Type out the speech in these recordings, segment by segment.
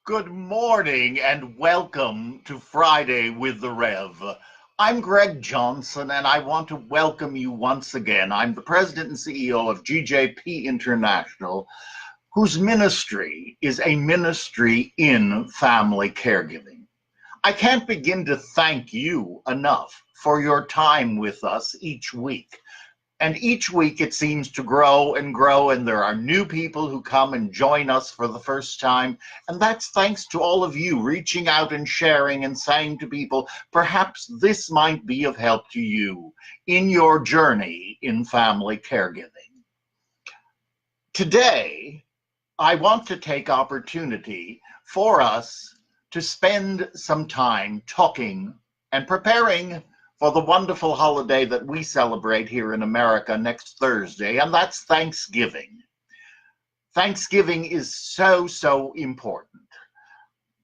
Good morning and welcome to Friday with the Rev. I'm Greg Johnson and I want to welcome you once again. I'm the president and CEO of GJP International, whose ministry is a ministry in family caregiving. I can't begin to thank you enough for your time with us each week. And each week it seems to grow and grow, and there are new people who come and join us for the first time. And that's thanks to all of you reaching out and sharing and saying to people, perhaps this might be of help to you in your journey in family caregiving. Today, I want to take opportunity for us to spend some time talking and preparing for the wonderful holiday that we celebrate here in America next Thursday, and that's Thanksgiving. Thanksgiving is so important,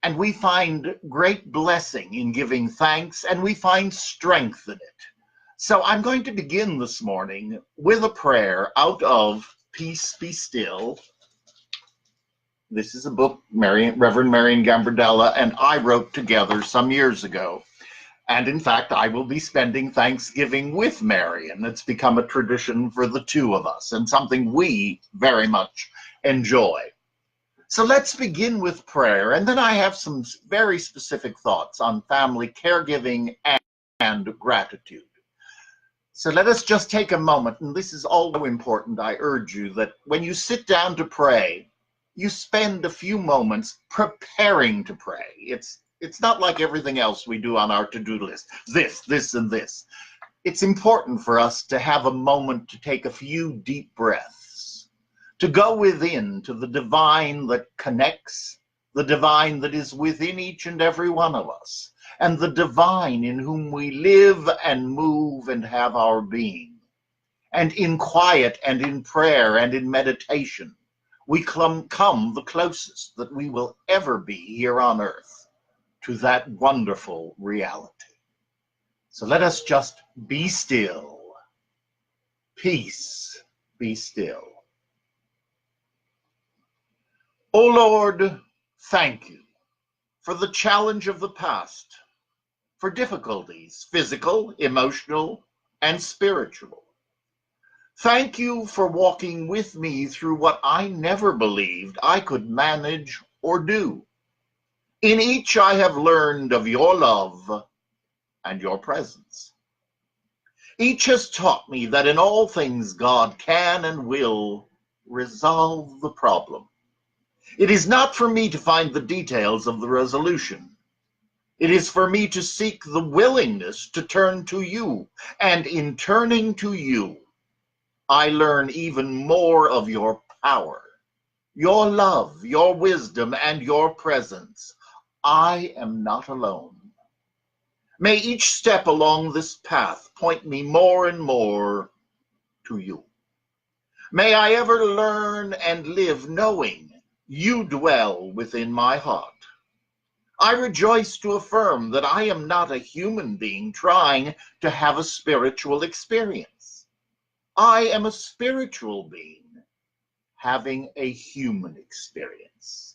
and we find great blessing in giving thanks, and we find strength in it. So I'm going to begin this morning with a prayer out of Peace Be Still. This is a book Reverend Marion Gambardella and I wrote together some years ago. And in fact, I will be spending Thanksgiving with Marion. It's become a tradition for the two of us and something we very much enjoy. So let's begin with prayer. And then I have some very specific thoughts on family caregiving and gratitude. So let us just take a moment. And this is also important. I urge you that when you sit down to pray, you spend a few moments preparing to pray. It's not like everything else we do on our to-do list. This, and this. It's important for us to have a moment to take a few deep breaths, to go within to the divine that connects, the divine that is within each and every one of us, and the divine in whom we live and move and have our being. And in quiet and in prayer and in meditation, we come the closest that we will ever be here on earth to that wonderful reality. So let us just be still. Peace, be still. O Lord, thank you for the challenge of the past, for difficulties, physical, emotional, and spiritual. Thank you for walking with me through what I never believed I could manage or do. In each I have learned of your love and your presence. Each has taught me that in all things God can and will resolve the problem. It is not for me to find the details of the resolution. It is for me to seek the willingness to turn to you, and in turning to you, I learn even more of your power, your love, your wisdom, and your presence. I am not alone. May each step along this path point me more and more to you. May I ever learn and live knowing you dwell within my heart. I rejoice to affirm that I am not a human being trying to have a spiritual experience. I am a spiritual being having a human experience.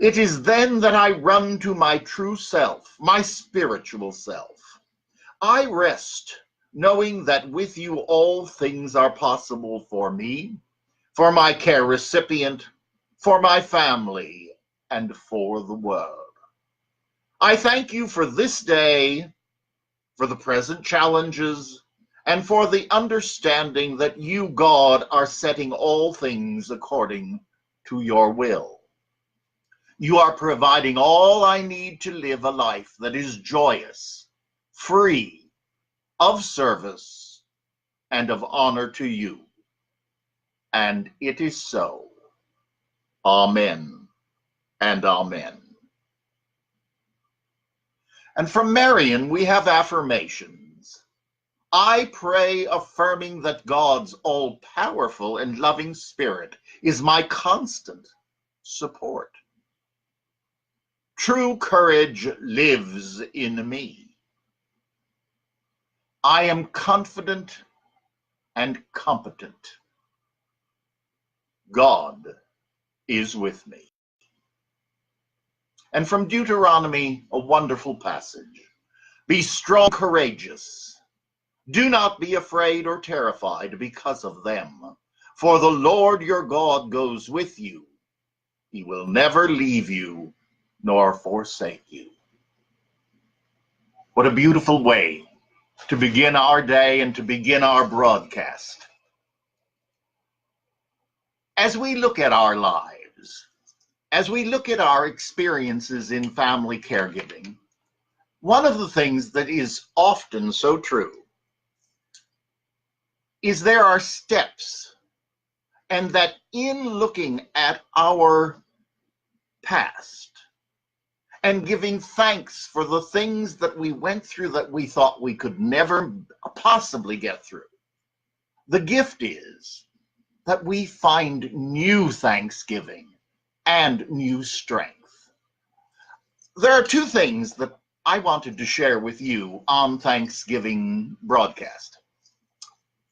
It is then that I run to my true self, my spiritual self. I rest knowing that with you all things are possible for me, for my care recipient, for my family, and for the world. I thank you for this day, for the present challenges, and for the understanding that you, God, are setting all things according to your will. You are providing all I need to live a life that is joyous, free, of service, and of honor to you. And it is so. Amen and amen. And from Marion, we have affirmations. I pray affirming that God's all-powerful and loving spirit is my constant support. True courage lives in me. I am confident and competent. God is with me. And from Deuteronomy, a wonderful passage. Be strong, courageous. Do not be afraid or terrified because of them. For the Lord your God goes with you. He will never leave you nor forsake you. What a beautiful way to begin our day and to begin our broadcast. As we look at our lives, as we look at our experiences in family caregiving, one of the things that is often so true is there are steps, and that in looking at our past and giving thanks for the things that we went through that we thought we could never possibly get through, the gift is that we find new thanksgiving and new strength. There are two things that I wanted to share with you on Thanksgiving broadcast.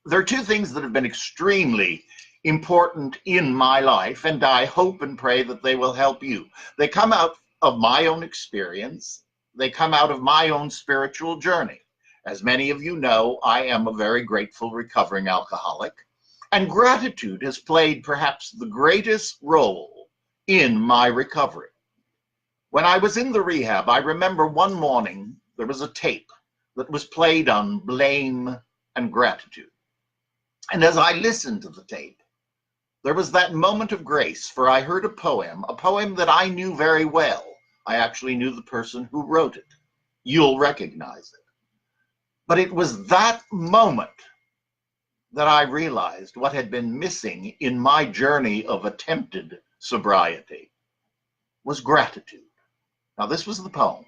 There are two things that have been extremely important in my life, and I hope and pray that they will help you. They come out of my own experience. They come out of my own spiritual journey. As many of you know, I am a very grateful recovering alcoholic, and gratitude has played perhaps the greatest role in my recovery. When I was in the rehab, I remember one morning there was a tape that was played on blame and gratitude. And as I listened to the tape, there was that moment of grace, for I heard a poem that I knew very well. I actually knew the person who wrote it. You'll recognize it. But it was that moment that I realized what had been missing in my journey of attempted sobriety was gratitude. Now, this was the poem.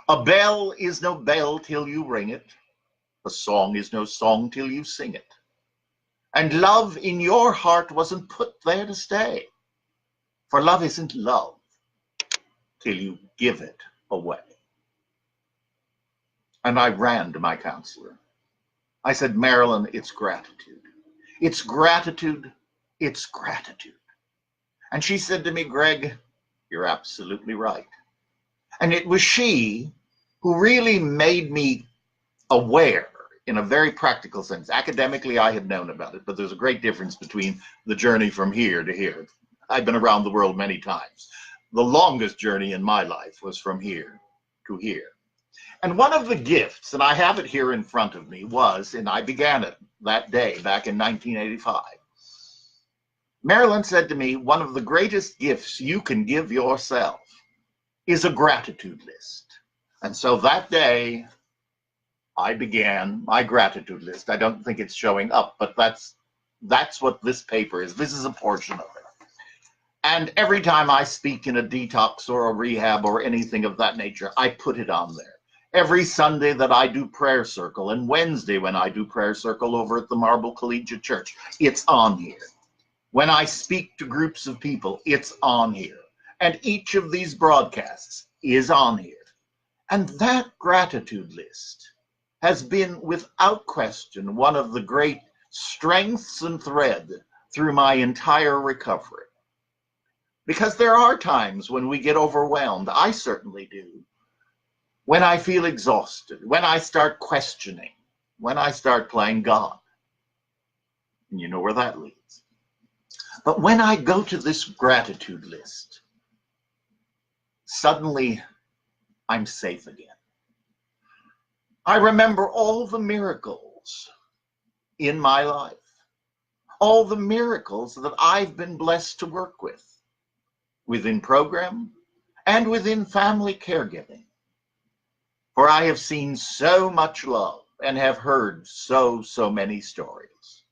A bell is no bell till you ring it. A song is no song till you sing it. And love in your heart wasn't put there to stay. For love isn't love till you give it away. And I ran to my counselor. I said, Marilyn, it's gratitude. It's gratitude. It's gratitude. And she said to me, Greg, you're absolutely right. And it was she who really made me aware in a very practical sense. Academically, I had known about it, but there's a great difference between the journey from here to here. I've been around the world many times. The longest journey in my life was from here to here. And one of the gifts, and I have it here in front of me, was, and I began it that day back in 1985. Marilyn said to me, one of the greatest gifts you can give yourself is a gratitude list. And so that day, I began my gratitude list. I don't think it's showing up, but that's what this paper is. This is a portion of it. And every time I speak in a detox or a rehab or anything of that nature, I put it on there. Every Sunday that I do prayer circle, and Wednesday when I do prayer circle over at the Marble Collegiate Church, it's on here. When I speak to groups of people, it's on here. And each of these broadcasts is on here. And that gratitude list has been, without question, one of the great strengths and thread through my entire recovery. Because there are times when we get overwhelmed, I certainly do, when I feel exhausted, when I start questioning, when I start playing God. And you know where that leads. But when I go to this gratitude list, suddenly I'm safe again. I remember all the miracles in my life, all the miracles that I've been blessed to work with, within program and within family caregiving. For I have seen so much love and have heard so many stories.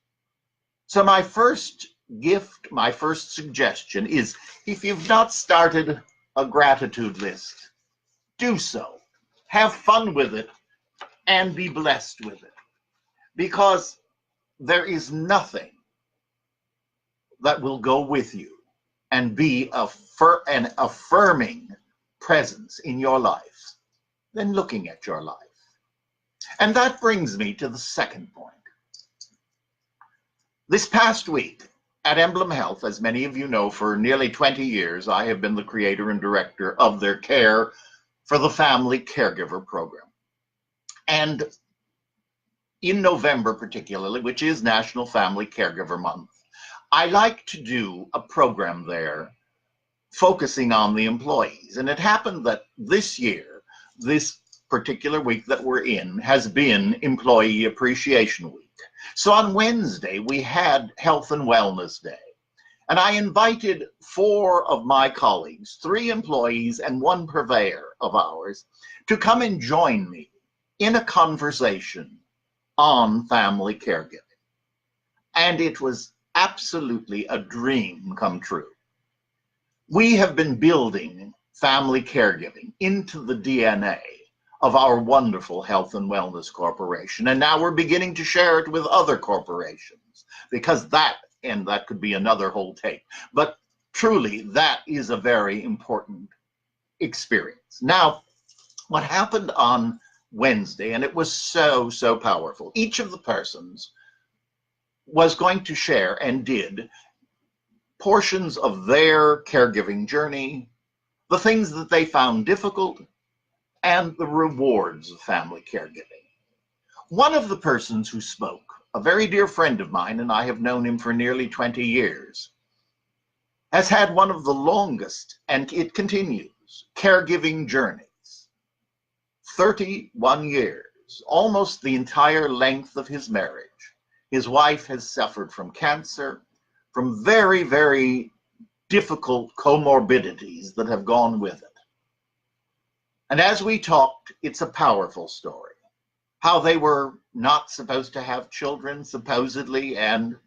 So my first gift, my first suggestion is, if you've not started a gratitude list, do so. Have fun with it and be blessed with it. Because there is nothing that will go with you and be an affirming presence in your life than looking at your life. And that brings me to the second point. This past week, At Emblem Health, as many of you know, for nearly 20 years, I have been the creator and director of their Care for the Family Caregiver program. And in November particularly, which is National Family Caregiver Month, I like to do a program there focusing on the employees. And it happened that this year, this particular week that we're in, has been Employee Appreciation Week. So on Wednesday, we had Health and Wellness Day. And I invited 4 of my colleagues, 3 employees and 1 purveyor of ours, to come and join me in a conversation on family caregiving. And it was absolutely a dream come true. We have been building family caregiving into the DNA of our wonderful Health and Wellness Corporation. And now we're beginning to share it with other corporations, because that could be another whole tape. But truly, that is a very important experience. Now, what happened on Wednesday, and it was so, so powerful, each of the persons was going to share, and did, portions of their caregiving journey, the things that they found difficult, and the rewards of family caregiving. One of the persons who spoke, a very dear friend of mine, and I have known him for nearly 20 years, has had one of the longest, and it continues, caregiving journeys. 31 years, almost the entire length of his marriage. His wife has suffered from cancer, from very, very difficult comorbidities that have gone with it. And as we talked, it's a powerful story. How they were not supposed to have children, supposedly, and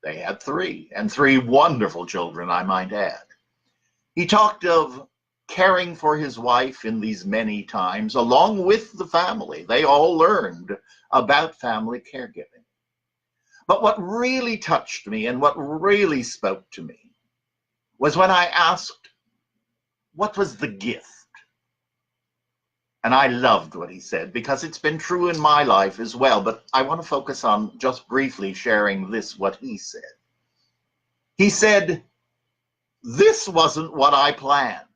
they had 3, and 3 wonderful children, I might add. He talked of caring for his wife in these many times, along with the family. They all learned about family caregiving. But what really touched me and what really spoke to me was when I asked, what was the gift? And I loved what he said, because it's been true in my life as well. But I want to focus on just briefly sharing what he said. He said, this wasn't what I planned,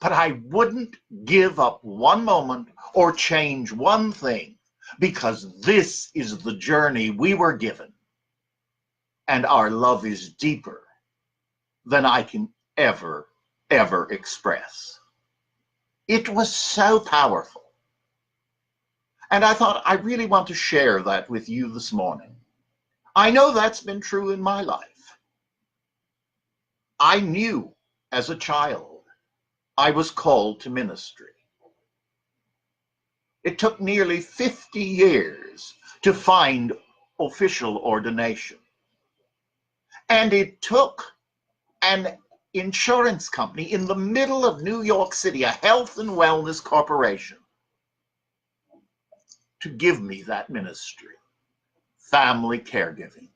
but I wouldn't give up one moment or change one thing, because this is the journey we were given, and our love is deeper than I can ever express. It was so powerful. And I thought, I really want to share that with you this morning. I know that's been true in my life. I knew as a child I was called to ministry. It took nearly 50 years to find official ordination. And it took an insurance company in the middle of New York City, a health and wellness corporation, to give me that ministry. Family caregiving,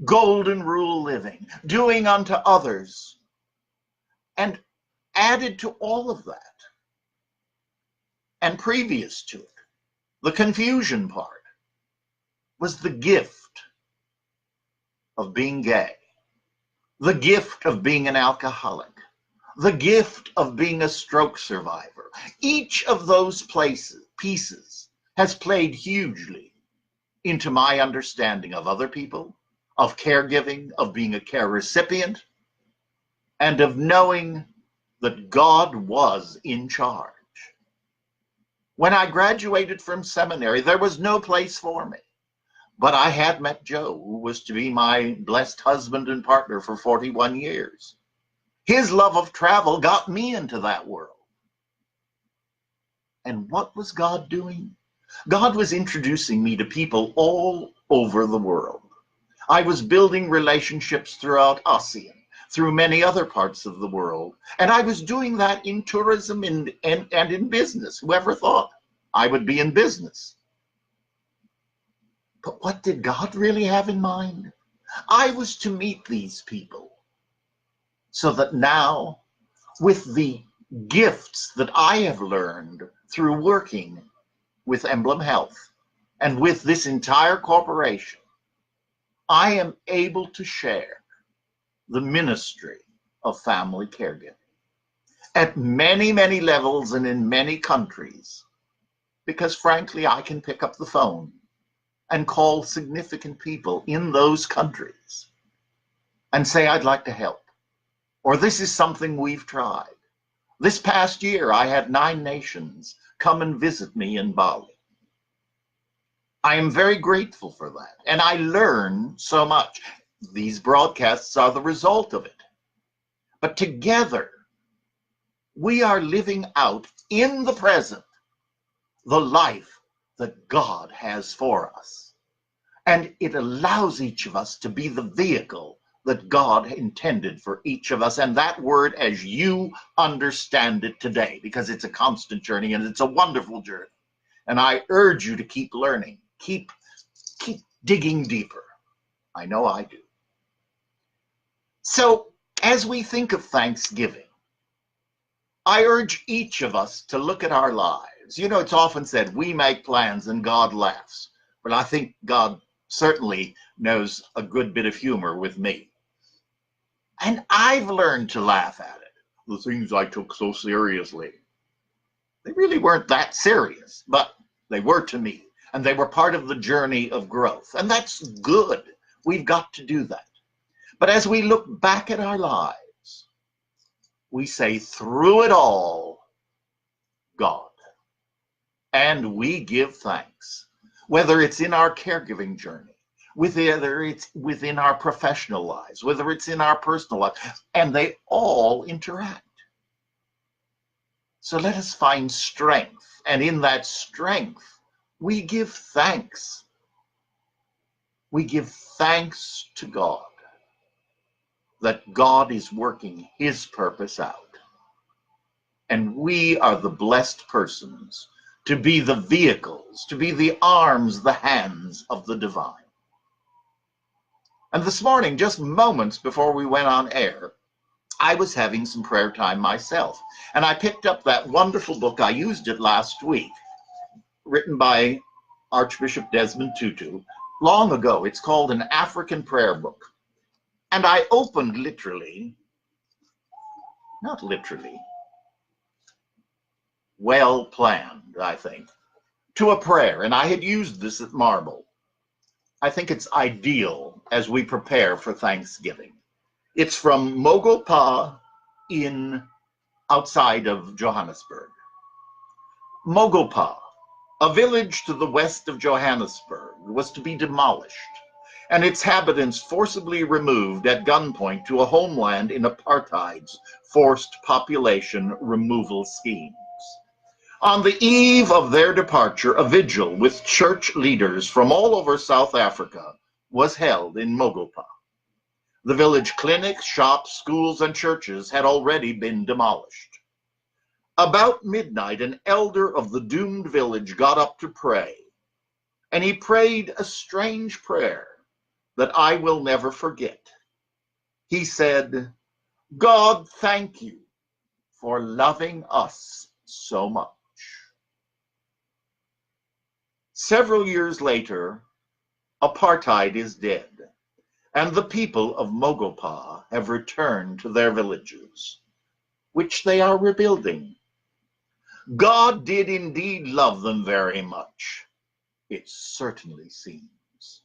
golden rule living, doing unto others. And added to all of that, and previous to it, the confusion part, was the gift of being gay, the gift of being an alcoholic, the gift of being a stroke survivor. Each of those pieces has played hugely into my understanding of other people, of caregiving, of being a care recipient, and of knowing that God was in charge. When I graduated from seminary, there was no place for me. But I had met Joe, who was to be my blessed husband and partner for 41 years. His love of travel got me into that world. And what was God doing? God was introducing me to people all over the world. I was building relationships throughout ASEAN, through many other parts of the world. And I was doing that in tourism and in business. Whoever thought I would be in business? But what did God really have in mind? I was to meet these people so that now, with the gifts that I have learned through working with Emblem Health and with this entire corporation, I am able to share the ministry of family caregiving at many, many levels and in many countries, because frankly, I can pick up the phone and call significant people in those countries and say, I'd like to help, or this is something we've tried. This past year, I had 9 nations come and visit me in Bali. I am very grateful for that, and I learn so much. These broadcasts are the result of it. But together, we are living out in the present the life that God has for us. And it allows each of us to be the vehicle that God intended for each of us. And that word, as you understand it today, because it's a constant journey and it's a wonderful journey. And I urge you to keep learning, keep digging deeper. I know I do. So as we think of Thanksgiving, I urge each of us to look at our lives. You know, it's often said, we make plans and God laughs. But I think God certainly knows a good bit of humor with me. And I've learned to laugh at it. The things I took so seriously, they really weren't that serious, but they were to me. And they were part of the journey of growth. And that's good. We've got to do that. But as we look back at our lives, we say, through it all, God. And we give thanks, whether it's in our caregiving journey, whether it's within our professional lives, whether it's in our personal life, and they all interact. So let us find strength, and in that strength, we give thanks. We give thanks to God that God is working his purpose out. And we are the blessed persons to be the vehicles, to be the arms, the hands of the divine. And this morning, just moments before we went on air, I was having some prayer time myself. And I picked up that wonderful book, I used it last week, written by Archbishop Desmond Tutu, long ago. It's called An African Prayer Book. And I opened literally, not literally, well planned, I think, to a prayer. And I had used this at Marble. I think it's ideal as we prepare for Thanksgiving. It's from Mogopa outside of Johannesburg. Mogopa, a village to the west of Johannesburg, was to be demolished, and its inhabitants forcibly removed at gunpoint to a homeland in apartheid's forced population removal schemes. On the eve of their departure, a vigil with church leaders from all over South Africa was held in Mogopa. The village clinics, shops, schools, and churches had already been demolished. About midnight, an elder of the doomed village got up to pray, and he prayed a strange prayer that I will never forget. He said, God, thank you for loving us so much. Several years later, apartheid is dead, and the people of Mogopa have returned to their villages, which they are rebuilding. God did indeed love them very much, it certainly seems.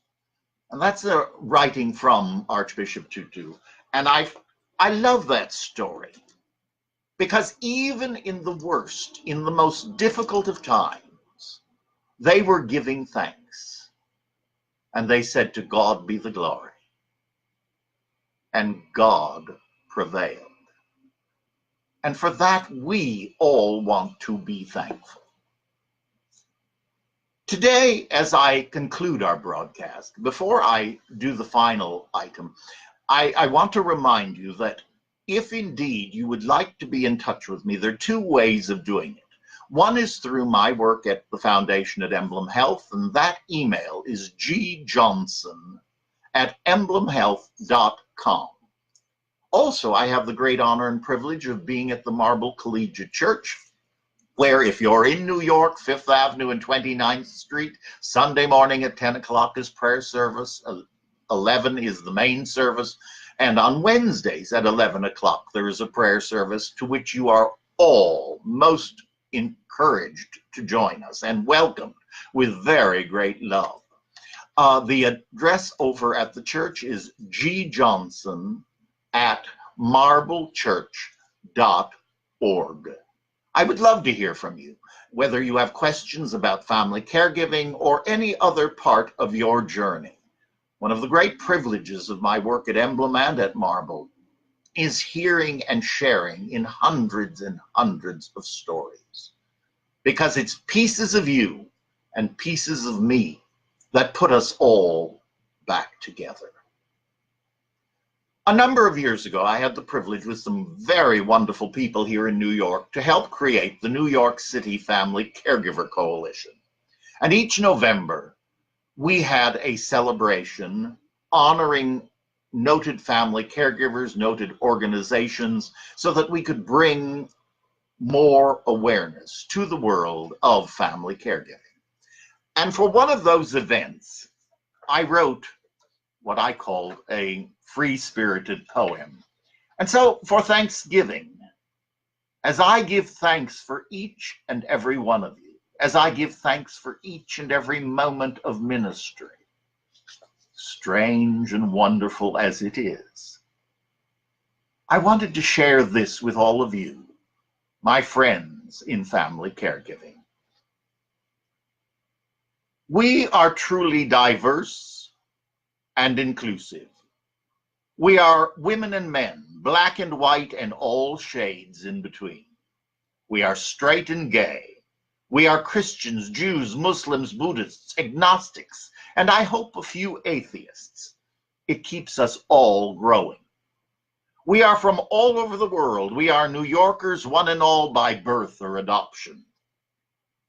And that's a writing from Archbishop Tutu. And I love that story, because even in the worst, in the most difficult of times, they were giving thanks. And they said, to God be the glory. And God prevailed. And for that, we all want to be thankful. Today, as I conclude our broadcast, before I do the final item, I want to remind you that if indeed you would like to be in touch with me, there are 2 ways of doing it. One is through my work at the Foundation at Emblem Health, and that email is gjohnson@emblemhealth.com. Also, I have the great honor and privilege of being at the Marble Collegiate Church, where if you're in New York, 5th Avenue and 29th Street, Sunday morning at 10 o'clock is prayer service, 11 is the main service, And on Wednesdays at 11 o'clock, there is a prayer service to which you are all most encouraged to join us and welcomed with very great love. The address over at the church is gjohnson@marblechurch.org. I would love to hear from you, whether you have questions about family caregiving or any other part of your journey. One of the great privileges of my work at Emblem and at Marble is hearing and sharing in hundreds and hundreds of stories, because it's pieces of you and pieces of me that put us all back together. A number of years ago, I had the privilege with some very wonderful people here in New York to help create the New York City Family Caregiver Coalition. And each November, we had a celebration honoring noted family caregivers, noted organizations, so that we could bring more awareness to the world of family caregiving. And for one of those events, I wrote what I called a free-spirited poem. And so for Thanksgiving, as I give thanks for each and every one of you, as I give thanks for each and every moment of ministry, strange and wonderful as it is, I wanted to share this with all of you, my friends in family caregiving. We are truly diverse and inclusive. We are women and men, black and white, and all shades in between. We are straight and gay. We are Christians, Jews, Muslims, Buddhists, agnostics, and I hope a few atheists. It keeps us all growing. We are from all over the world. We are New Yorkers, one and all, by birth or adoption.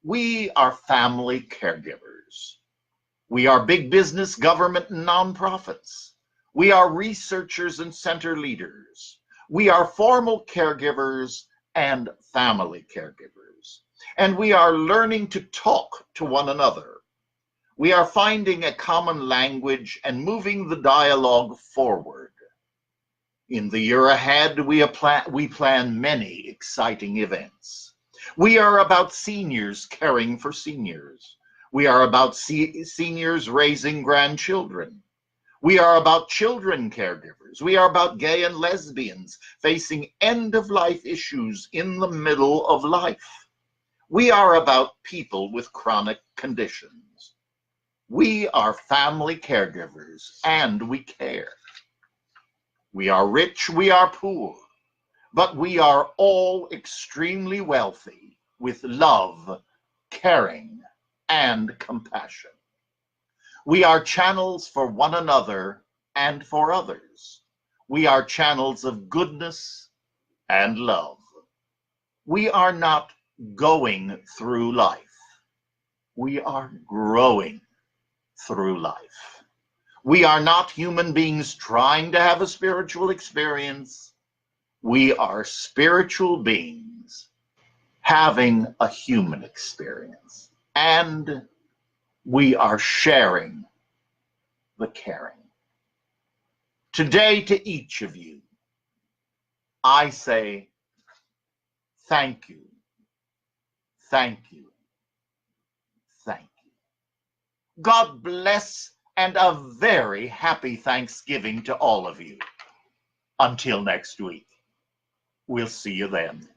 We are family caregivers. We are big business, government, and nonprofits. We are researchers and center leaders. We are formal caregivers and family caregivers. And we are learning to talk to one another. We are finding a common language and moving the dialogue forward. In the year ahead, we plan many exciting events. We are about seniors caring for seniors. We are about seniors raising grandchildren. We are about children caregivers. We are about gay and lesbians facing end-of-life issues in the middle of life. We are about people with chronic conditions. We are family caregivers, and we care. We are rich, we are poor, but we are all extremely wealthy with love, caring, and compassion. We are channels for one another and for others. We are channels of goodness and love. We are not going through life. We are growing through life. We are not human beings trying to have a spiritual experience. We are spiritual beings having a human experience. And we are sharing the caring. Today, to each of you, I say thank you, thank you, thank you. God bless, and a very happy Thanksgiving to all of you. Until next week, we'll see you then.